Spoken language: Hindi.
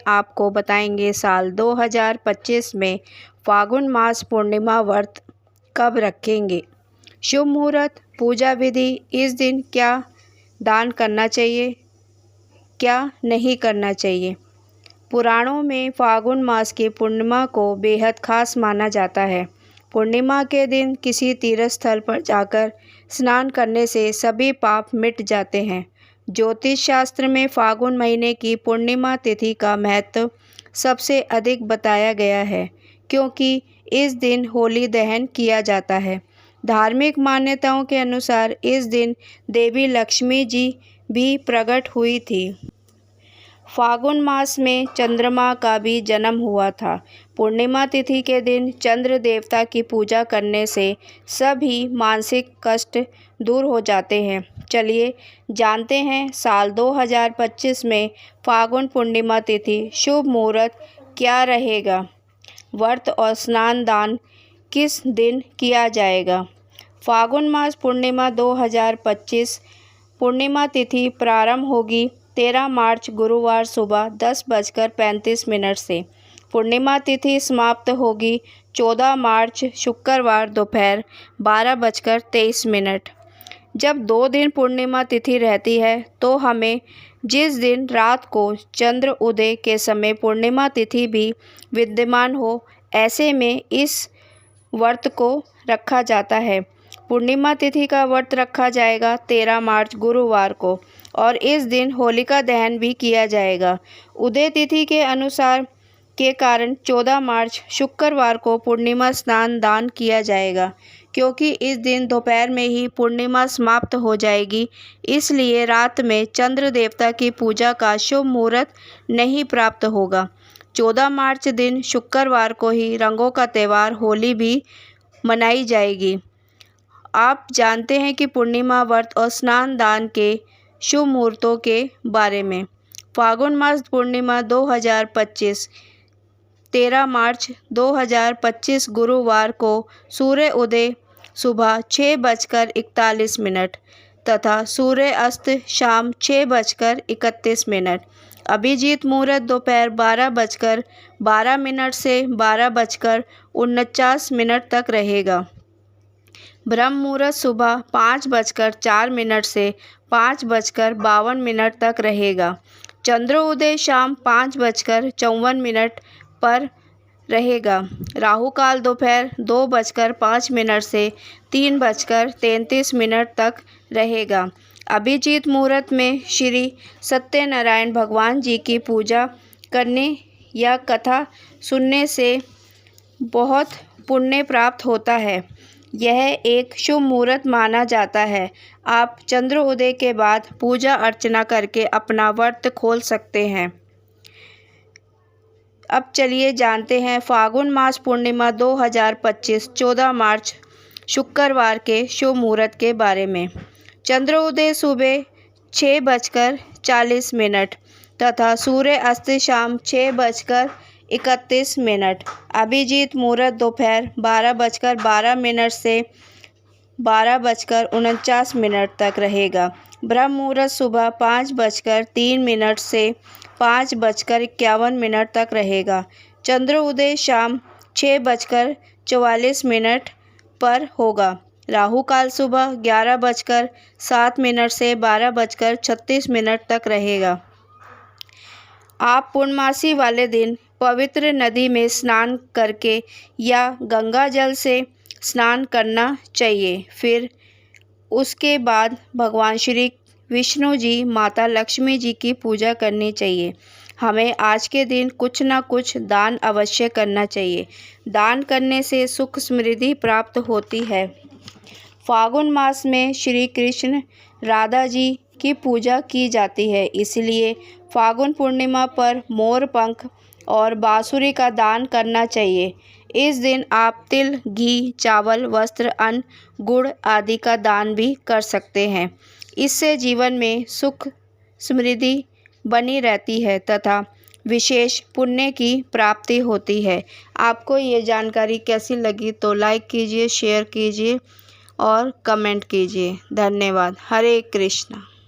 आपको बताएंगे साल 2025 में फागुन मास पूर्णिमा व्रत कब रखेंगे। शुभ मुहूर्त, पूजा विधि, इस दिन क्या दान करना चाहिए, क्या नहीं करना चाहिए। पुराणों में फागुन मास की पूर्णिमा को बेहद खास माना जाता है। पूर्णिमा के दिन किसी तीर्थ स्थल पर जाकर स्नान करने से सभी पाप मिट जाते हैं। ज्योतिष शास्त्र में फागुन महीने की पूर्णिमा तिथि का महत्व सबसे अधिक बताया गया है, क्योंकि इस दिन होली दहन किया जाता है। धार्मिक मान्यताओं के अनुसार इस दिन देवी लक्ष्मी जी भी प्रकट हुई थी। फागुन मास में चंद्रमा का भी जन्म हुआ था। पूर्णिमा तिथि के दिन चंद्र देवता की पूजा करने से सभी मानसिक कष्ट दूर हो जाते हैं। चलिए जानते हैं साल 2025 में फागुन पूर्णिमा तिथि शुभ मुहूर्त क्या रहेगा, व्रत और स्नान दान किस दिन किया जाएगा। फागुन मास पूर्णिमा 2025 पूर्णिमा तिथि प्रारंभ होगी 13 मार्च गुरुवार सुबह 10:35 से। पूर्णिमा तिथि समाप्त होगी 14 मार्च शुक्रवार दोपहर 12:23। जब 2 दिन पूर्णिमा तिथि रहती है तो हमें जिस दिन रात को चंद्र उदय के समय पूर्णिमा तिथि भी विद्यमान हो, ऐसे में इस व्रत को रखा जाता है। पूर्णिमा तिथि का व्रत रखा जाएगा 13 मार्च गुरुवार को और इस दिन होलिका दहन भी किया जाएगा। उदय तिथि के अनुसार के कारण 14 मार्च शुक्रवार को पूर्णिमा स्नान दान किया जाएगा, क्योंकि इस दिन दोपहर में ही पूर्णिमा समाप्त हो जाएगी। इसलिए रात में चंद्र देवता की पूजा का शुभ मुहूर्त नहीं प्राप्त होगा। 14 मार्च दिन शुक्रवार को ही रंगों का त्यौहार होली भी मनाई जाएगी। आप जानते हैं कि पूर्णिमा व्रत और स्नान दान के शुभ मुहूर्तों के बारे में। फागुन मास पूर्णिमा 2025 13 मार्च 2025 गुरुवार को सूर्य उदय सुबह 6:41 तथा सूर्य अस्त शाम 6:31। अभिजीत मुहूर्त दोपहर 12:12 से 12:49 तक रहेगा। ब्रह्म मुहूर्त सुबह 5:04 से 5:52 तक रहेगा। चंद्रोदय शाम 5:54 पर रहेगा। राहु काल दोपहर 2:05 से 3:33 तक रहेगा। अभिजीत मुहूर्त में श्री सत्यनारायण भगवान जी की पूजा करने या कथा सुनने से बहुत पुण्य प्राप्त होता है। यह एक शुभ मुहूर्त माना जाता है। आप चंद्रोदय के बाद पूजा अर्चना करके अपना व्रत खोल सकते हैं। अब चलिए जानते हैं फागुन मास पूर्णिमा 2025 14 मार्च शुक्रवार के शुभ मुहूर्त के बारे में। चंद्रोदय सुबह 6:40 तथा सूर्य अस्त शाम 6:31। अभिजीत मुहूर्त दोपहर 12:12 से 12:49 तक रहेगा। ब्रह्म मुहूर्त सुबह 5:03 से 5:51 तक रहेगा। चंद्रोदय शाम 6:44 पर होगा। राहु काल सुबह 11:07 से 12:36 तक रहेगा। आप पूर्णमासी वाले दिन पवित्र नदी में स्नान करके या गंगा जल से स्नान करना चाहिए। फिर उसके बाद भगवान श्री विष्णु जी, माता लक्ष्मी जी की पूजा करनी चाहिए। हमें आज के दिन कुछ ना कुछ दान अवश्य करना चाहिए। दान करने से सुख समृद्धि प्राप्त होती है। फागुन मास में श्री कृष्ण राधा जी की पूजा की जाती है, इसलिए फागुन पूर्णिमा पर मोर पंख और बांसुरी का दान करना चाहिए। इस दिन आप तिल, घी, चावल, वस्त्र, अन्न, गुड़ आदि का दान भी कर सकते हैं। इससे जीवन में सुख समृद्धि बनी रहती है तथा विशेष पुण्य की प्राप्ति होती है। आपको ये जानकारी कैसी लगी तो लाइक कीजिए, शेयर कीजिए और कमेंट कीजिए। धन्यवाद। हरे कृष्णा।